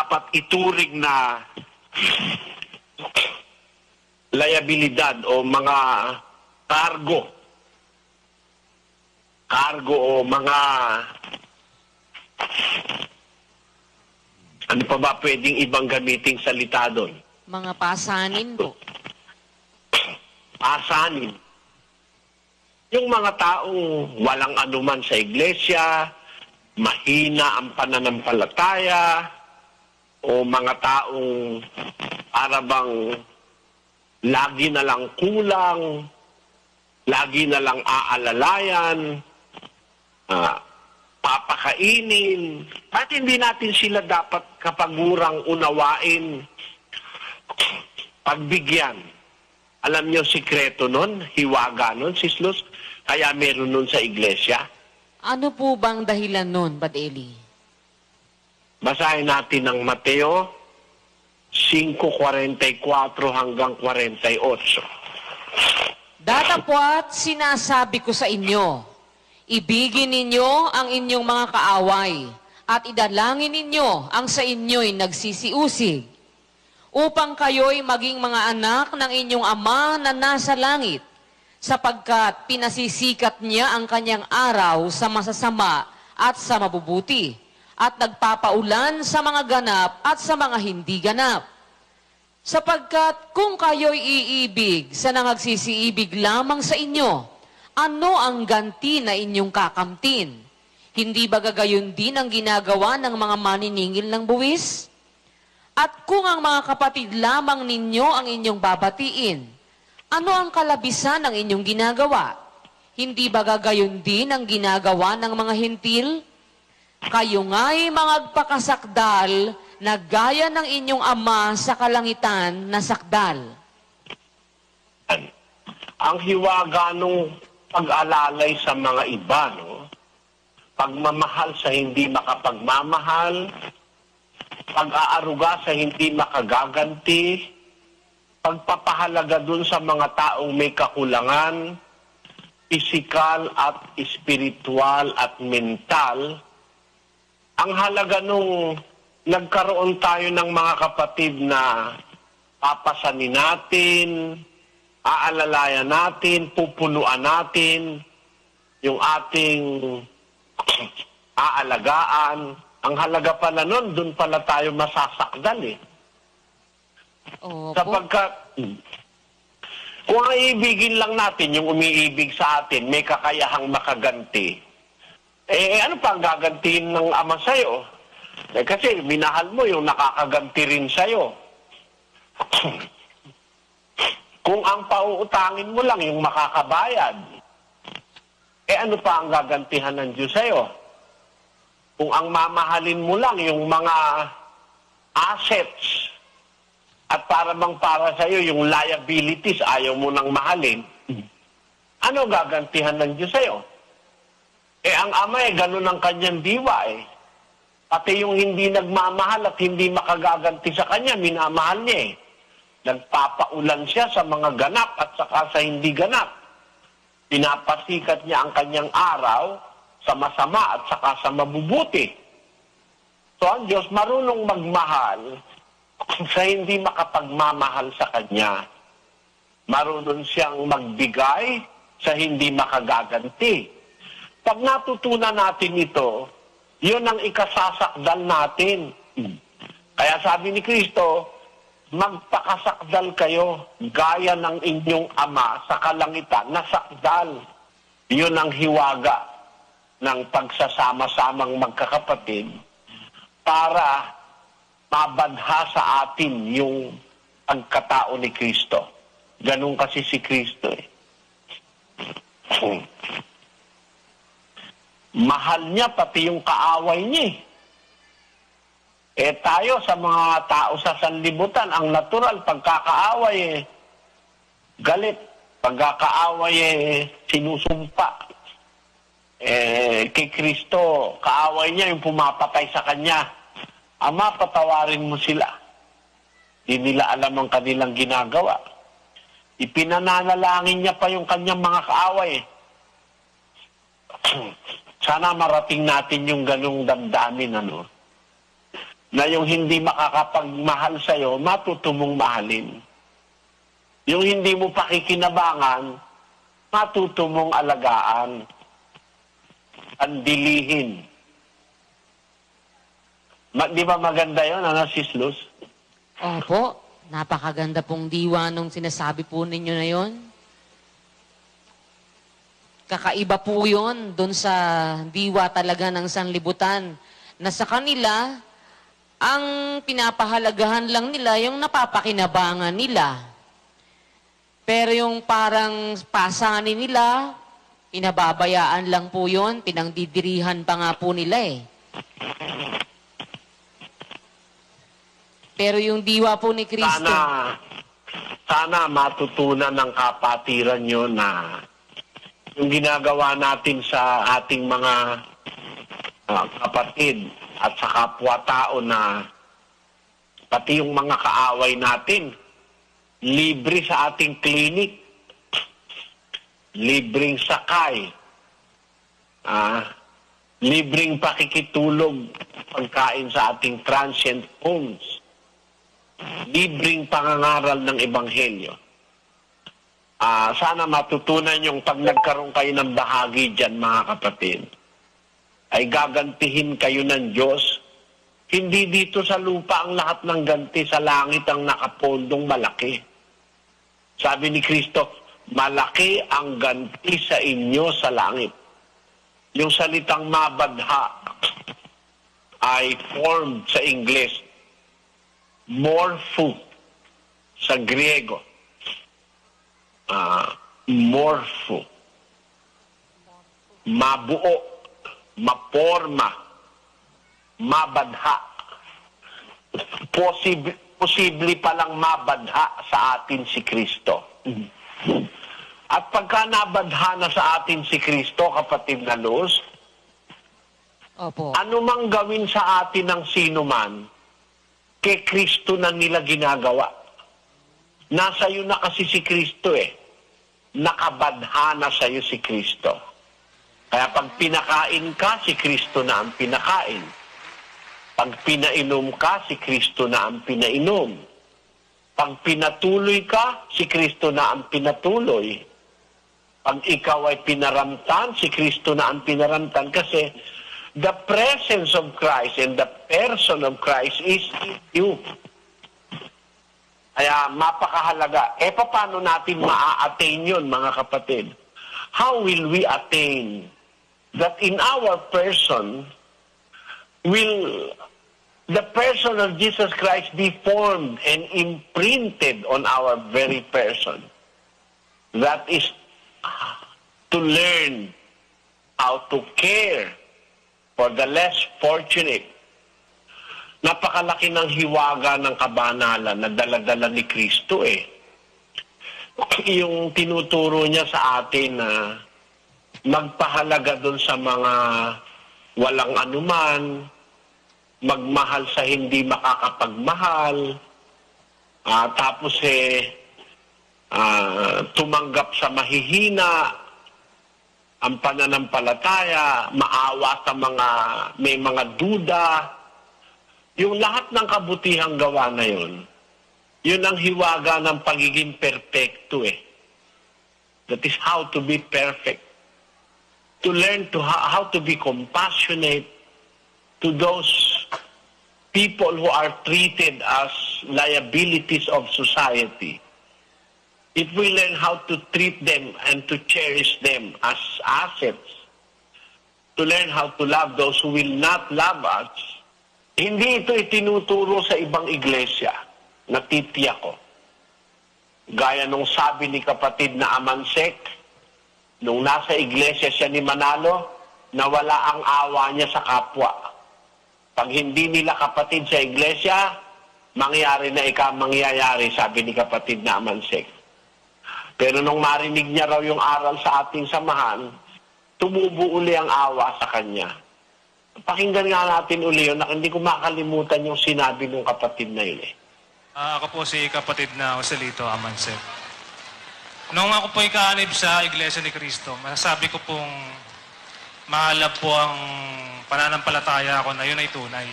dapat ituring na liabilidad o mga cargo o mga ano pa ba pwedeng ibang gamiting salita doon? Mga pasanin po. Pasanin. Yung mga taong walang anuman sa iglesia, mahina ang pananampalataya, o mga taong para bang lagi na lang kulang, lagi na lang aalalayan, papakainin. At hindi natin sila dapat kapagurang unawain, pagbigyan. Alam niyo sikreto nun, hiwaga nun, Sis kaya meron nun sa iglesia. Ano po bang dahilan nun, Brad Eli? Basahin natin ng Mateo 5:44 hanggang 48. Datapwat sinasabi ko sa inyo, ibigin ninyo ang inyong mga kaaway at idalangin ninyo ang sa inyo'y nagsisiusig, upang kayo'y maging mga anak ng inyong Ama na nasa langit, sapagkat pinasisikat niya ang kanyang araw sa masasama at sa mabubuti, at nagpapaulan sa mga ganap at sa mga hindi ganap. Sapagkat kung kayo'y iibig sa nangagsisiibig lamang sa inyo, ano ang ganti na inyong kakamtin? Hindi ba gagayon din ang ginagawa ng mga maniningil ng buwis? At kung ang mga kapatid lamang ninyo ang inyong babatiin, ano ang kalabisan ng inyong ginagawa? Hindi ba gagayon din ang ginagawa ng mga hentil? Kayo nga'y magpakasakdal na gaya ng inyong Ama sa kalangitan na sakdal. Ang hiwaga nung pag-alalay sa mga iba, no? Pagmamahal sa hindi makapagmamahal, pag-aaruga sa hindi makagaganti, pagpapahalaga dun sa mga taong may kakulangan, pisikal at espiritual at mental. Ang halaga nung nagkaroon tayo ng mga kapatid na papasanin natin, aalalayan natin, pupunuan natin, yung ating aalagaan. Ang halaga pala nun, dun pala tayo masasakdal eh. Opo. Sapagkat, kung ang iibigin lang natin, yung umiibig sa atin, may kakayahang makaganti, ano pa ang gagantiin ng Ama sa'yo? Kasi minahal mo yung nakakaganti rin sa'yo. Kung ang pauutangin mo lang yung makakabayad, ano pa ang gagantihan ng Diyos sa'yo? Kung ang mamahalin mo lang yung mga assets at para bang para sa'yo yung liabilities, ayaw mo nang mahalin, ano gagantihan ng Diyos sa'yo? Ang Ama ganun ang kanyang diwa eh. Pati yung hindi nagmamahal at hindi makagaganti sa kanya, minamahal niya eh. Nagpapaulan siya sa mga ganap at saka sa hindi ganap. Pinapasikat niya ang kanyang araw sa masama at saka sa mabubuti. So ang Diyos marunong magmahal sa hindi makapagmamahal sa kanya. Marunong siyang magbigay sa hindi makagaganti. Pag natutunan natin ito, yun ang ikasasakdal natin. Kaya sabi ni Kristo, magpakasakdal kayo gaya ng inyong Ama sa kalangitan na sakdal. Yun ang hiwaga ng pagsasama-samang magkakapatid para mabadha sa atin yung pagkatao ni Kristo. Ganun kasi si Kristo eh. Mahal niya pati yung kaaway niya eh. Tayo sa mga tao sa sanlibutan, ang natural pagkakaaway galit. Pagkakaaway sinusumpa. Kay Kristo, kaaway niya yung pumapatay sa kanya. Ama, patawarin mo sila. Di nila alam ang kanilang ginagawa. Ipinananalangin niya pa yung kanyang mga kaaway. Sana marating natin yung ganung damdamin, na yung hindi makakapagmahal sa'yo, matuto mong mahalin. Yung hindi mo pakikinabangan, matuto mong alagaan, andilihin. Di ba maganda yun, Sis Luz? Opo, napakaganda pong diwa nung sinasabi po ninyo na yon. Kakaiba po yun doon sa diwa talaga ng sanlibutan, na sa kanila, ang pinapahalagahan lang nila yung napapakinabangan nila. Pero yung parang pasanin nila, pinababayaan lang po yun, pinangdidirihan pa nga po nila eh. Pero yung diwa po ni Kristo, sana matutunan ng kapatiran nyo na yung ginagawa natin sa ating mga kapatid at sa kapwa-tao, na pati yung mga kaaway natin, libre sa ating klinik, libreng sakay, libreng pakikitulog, pagkain sa ating transient homes, libreng pangangaral ng Ebanghelyo. Sana matutunan yung pag nagkaroon kayo ng bahagi dyan, mga kapatid, ay gagantihin kayo ng Diyos. Hindi dito sa lupa ang lahat ng ganti, sa langit ang nakapondong malaki. Sabi ni Kristo, malaki ang ganti sa inyo sa langit. Yung salitang mabadha ay formed sa English, morpho sa Griego. Morpho. Mabuo, maporma, mabadha. Posible palang mabadha sa atin si Kristo. At pagka nabadha na sa atin si Kristo, kapatid na Luz, opo, anumang gawin sa atin ng sino man, kay Kristo na nila ginagawa. Nasa iyo na kasi si Kristo eh. Nakabadha na sa iyo si Kristo. Kaya pag pinakain ka, si Kristo na ang pinakain. Pag pinainom ka, si Kristo na ang pinainom. Pag pinatuloy ka, si Kristo na ang pinatuloy. Pag ikaw ay pinaramtan, si Kristo na ang pinaramtan. Kasi the presence of Christ and the person of Christ is in you. Kaya mapakahalaga. Paano natin maa-attain yun, mga kapatid? How will we attain that in our person will the person of Jesus Christ be formed and imprinted on our very person? That is to learn how to care for the less fortunate. Napakalaki ng hiwaga ng kabanalan na dala-dala ni Kristo eh. Yung tinuturo niya sa atin na magpahalaga doon sa mga walang anuman, magmahal sa hindi makakapagmahal, tapos tumanggap sa mahihina, ang pananampalataya, maawa sa mga may mga duda. Yung lahat ng kabutihang gawa na yun, yun ang hiwaga ng pagiging perfecto eh. That is how to be perfect. To learn to how to be compassionate to those people who are treated as liabilities of society. If we learn how to treat them and to cherish them as assets, to learn how to love those who will not love us, hindi ito itinuturo sa ibang iglesia, natitiyak ko. Gaya nung sabi ni kapatid na Amansek, nung nasa iglesia siya ni Manalo, nawala ang awa niya sa kapwa. Pag hindi nila kapatid sa iglesia, mangyari na mangyayari, sabi ni kapatid na Amansek. Pero nung marinig niya raw yung aral sa ating samahan, tumubo uli ang awa sa kanya. Pakinggan nga natin uli yun, na hindi ko makalimutan yung sinabi ng kapatid na yun eh. Ako po si kapatid na Joselito Amansek. Nung ako po ikaanib sa Iglesia ni Cristo, masasabi ko pong mahalap po ang pananampalataya ko na yun ay tunay.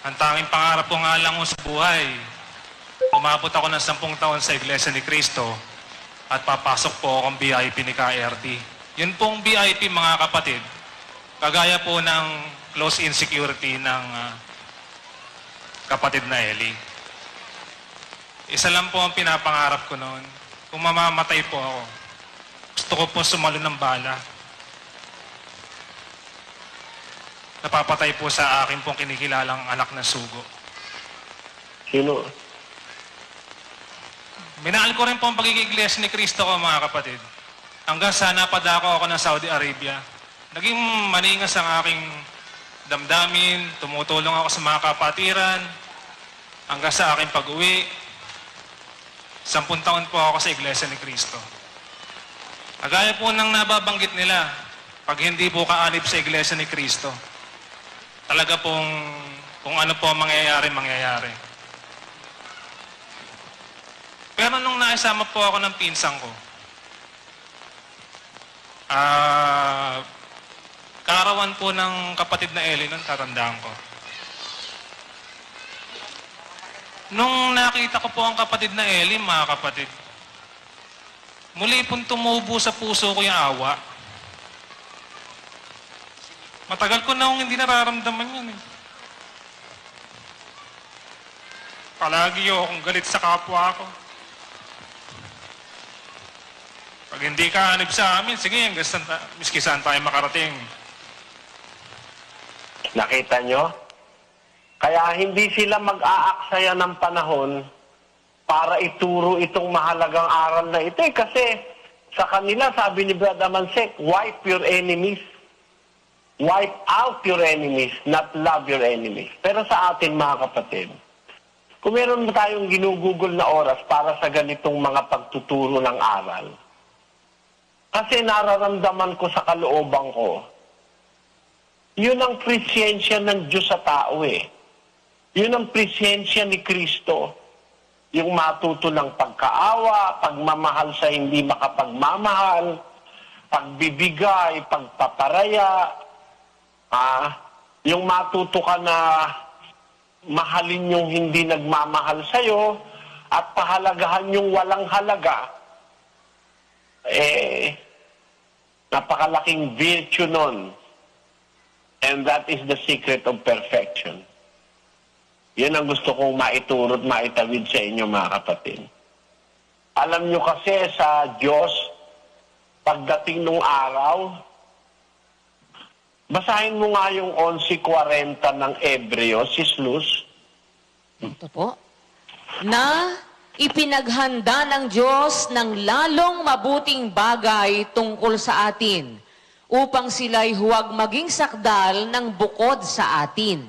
Ang tanging pangarap ko nga lang sa buhay, umabot ako ng 10 taon sa Iglesia ni Cristo at papasok po akong VIP ni KRD. Yun pong VIP, mga kapatid, kagaya po ng close insecurity ng kapatid na Eli. Isa lang po ang pinapangarap ko noon. Kung mamamatay po ako, gusto ko po sumalo ng bala. Napapatay po sa akin pong kinikilalang anak na sugo. Sino? Minahal ko rin po ang pagiging-iglesia ni Cristo ko, mga kapatid. Hanggang sa napadako ako ng Saudi Arabia. Naging maningas ang aking damdamin, tumutulong ako sa mga kapatiran, hanggang sa aking pag-uwi. 10 taon po ako sa Iglesia ni Cristo. Kagaya po ng nababanggit nila, pag hindi po kaanib sa Iglesia ni Cristo, talaga pong kung ano po ang mangyayari, mangyayari. Pero nung naisama po ako ng pinsang ko, kaarawan po ng kapatid na Eli nun, tatandaan ko. Nung nakita ko po ang kapatid na Eli, mga kapatid, muli pong tumubo sa puso ko yung awa. Matagal ko na akong hindi nararamdaman yun eh. Palagi akong galit sa kapwa ko. Pag hindi ka hanip sa amin, sige, miski saan tayo makarating. Nakita nyo? Kaya hindi sila mag-aaksaya ng panahon para ituro itong mahalagang aral na ito. Kasi sa kanila, sabi ni Brother Mansek, wipe your enemies. Wipe out your enemies, not love your enemies. Pero sa atin, mga kapatid, kung meron tayong ginugugol na oras para sa ganitong mga pagtuturo ng aral, kasi nararamdaman ko sa kalooban ko, yun ang presensya ng Diyos sa tao eh. Yun ang presensya ni Kristo. Yung matuto ng pagkaawa, pagmamahal sa hindi makapagmamahal, pagbibigay, pagpaparaya, yung matuto ka na mahalin yung hindi nagmamahal sa'yo at pahalagahan yung walang halaga, napakalaking virtue nun. And that is the secret of perfection. Yun ang gusto kong maituro at maitawid sa inyo, mga kapatid. Alam nyo kasi sa Diyos, pagdating nung araw, basahin mo nga yung 11:40 ng Hebreo, Sis Luz. Ito po. Na ipinaghanda ng Diyos ng lalong mabuting bagay tungkol sa atin, upang sila'y huwag maging sakdal ng bukod sa atin.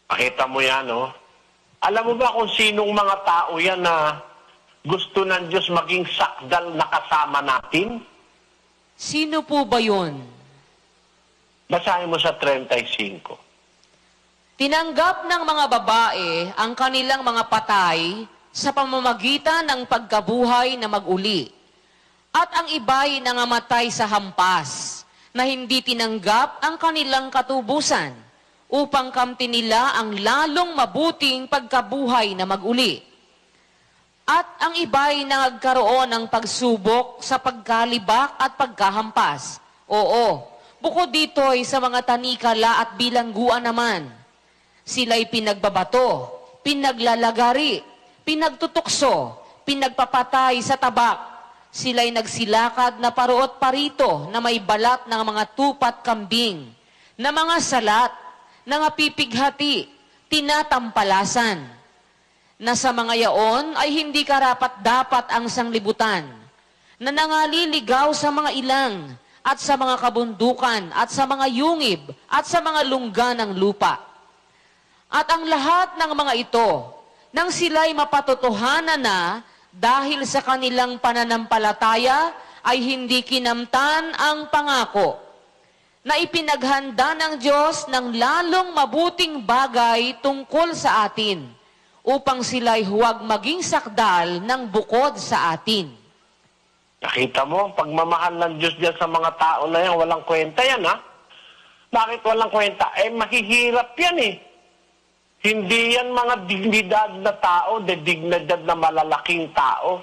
Pakita mo yan, no? Alam mo ba kung sinong mga tao yan na gusto ng Diyos maging sakdal na kasama natin? Sino po ba yun? Basahin mo sa 35. Tinanggap ng mga babae ang kanilang mga patay sa pamamagitan ng pagkabuhay na mag-uli. At ang iba'y nangamatay sa hampas na hindi tinanggap ang kanilang katubusan upang kamtin nila ang lalong mabuting pagkabuhay na mag-uli. At ang iba'y nagkaroon ng pagsubok sa pagkalibak at pagkahampas. Oo, bukod dito'y sa mga tanikala at bilangguan naman. Sila'y pinagbabato, pinaglalagari, pinagtutukso, pinagpapatay sa tabak. Sila'y nagsilakad na paruot parito na may balat ng mga tupat kambing, na mga salat, na napipighati, tinatampalasan, na sa mga yaon ay hindi karapat-dapat ang sanglibutan, na nangaliligaw sa mga ilang, at sa mga kabundukan, at sa mga yungib, at sa mga lungga ng lupa. At ang lahat ng mga ito, nang sila'y mapatotohanan na, dahil sa kanilang pananampalataya, ay hindi kinamtan ang pangako, na ipinaghanda ng Diyos ng lalong mabuting bagay tungkol sa atin, upang sila'y huwag maging sakdal ng bukod sa atin. Nakita mo, pagmamahal ng Diyos dyan sa mga tao na yan, walang kwenta yan, ha? Bakit walang kwenta? Mahihirap yan, eh. Hindi yan mga dignidad na tao, dignidad na malalaking tao.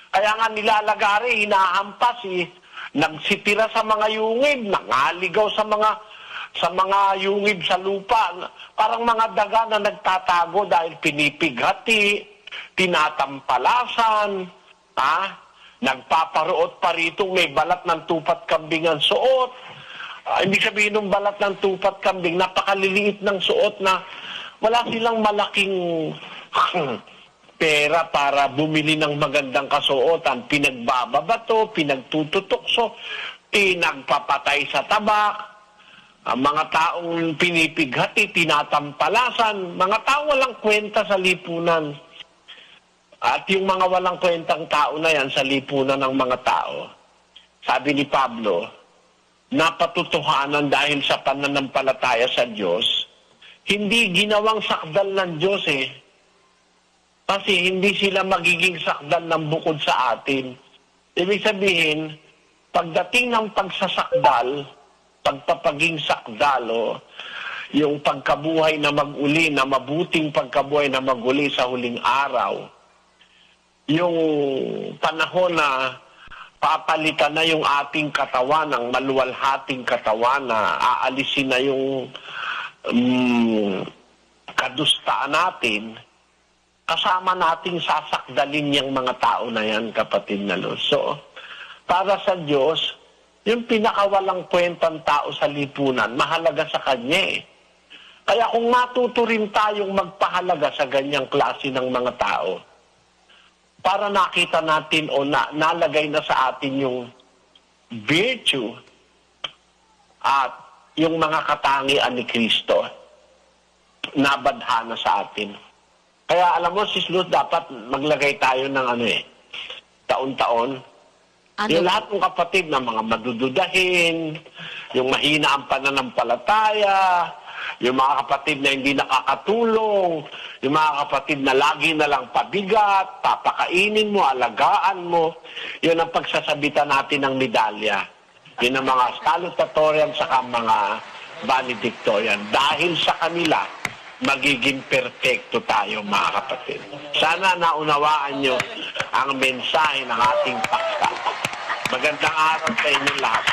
Kaya nga nilalagari, hinahampas, nagsitira sa mga yungib, nangaligaw sa mga yungib sa lupa. Parang mga daga na nagtatago dahil pinipighati, tinatampalasan, nagpaparuot pa rito, may balat ng tupat kambing ang suot. Hindi sabihin ng balat ng tupat kambing, napakaliliit ng suot na wala silang malaking pera para bumili ng magandang kasuotan. Pinagbababato, pinagtututokso, pinagpapatay sa tabak, mga taong pinipighati, tinatampalasan, mga taong walang kwenta sa lipunan. At yung mga walang kwentang tao na yan sa lipunan ng mga tao, sabi ni Pablo, napatutuhanan dahil sa pananampalataya sa Diyos, hindi ginawang sakdal ng Diyos Kasi hindi sila magiging sakdal ng bukod sa atin. Ibig sabihin, pagdating ng pagsasakdal, pagpapaging sakdal, yung pagkabuhay na mag-uli, na mabuting pagkabuhay na mag-uli sa huling araw, yung panahon na papalitan na yung ating katawan, ang maluwalhating katawan, na aalisin na yung kadustaan natin, kasama nating sasakdalin yung mga tao na yan, kapatid na Lord. So, para sa Diyos, yung pinakawalang kwentang tao sa lipunan, mahalaga sa Kanya Kaya kung matuto rin tayong magpahalaga sa ganyang klase ng mga tao, para nakita natin o nalagay na sa atin yung virtue at yung mga katangian ni Kristo, nabadhana sa atin. Kaya alam mo, Sis Luz, dapat maglagay tayo ng taon-taon. Yung lahat ng kapatid na mga madududahin, yung mahina ang pananampalataya, yung mga kapatid na hindi nakakatulong, yung mga kapatid na lagi na lang pabigat, papakainin mo, alagaan mo, yun ang pagsasabitan natin ng medalya. Yun ang mga salutatorian saka mga valedictorian. Dahil sa kanila, magiging perfecto tayo, mga kapatid. Sana naunawaan nyo ang mensahe ng ating paksa. Magandang araw sa inyo lahat.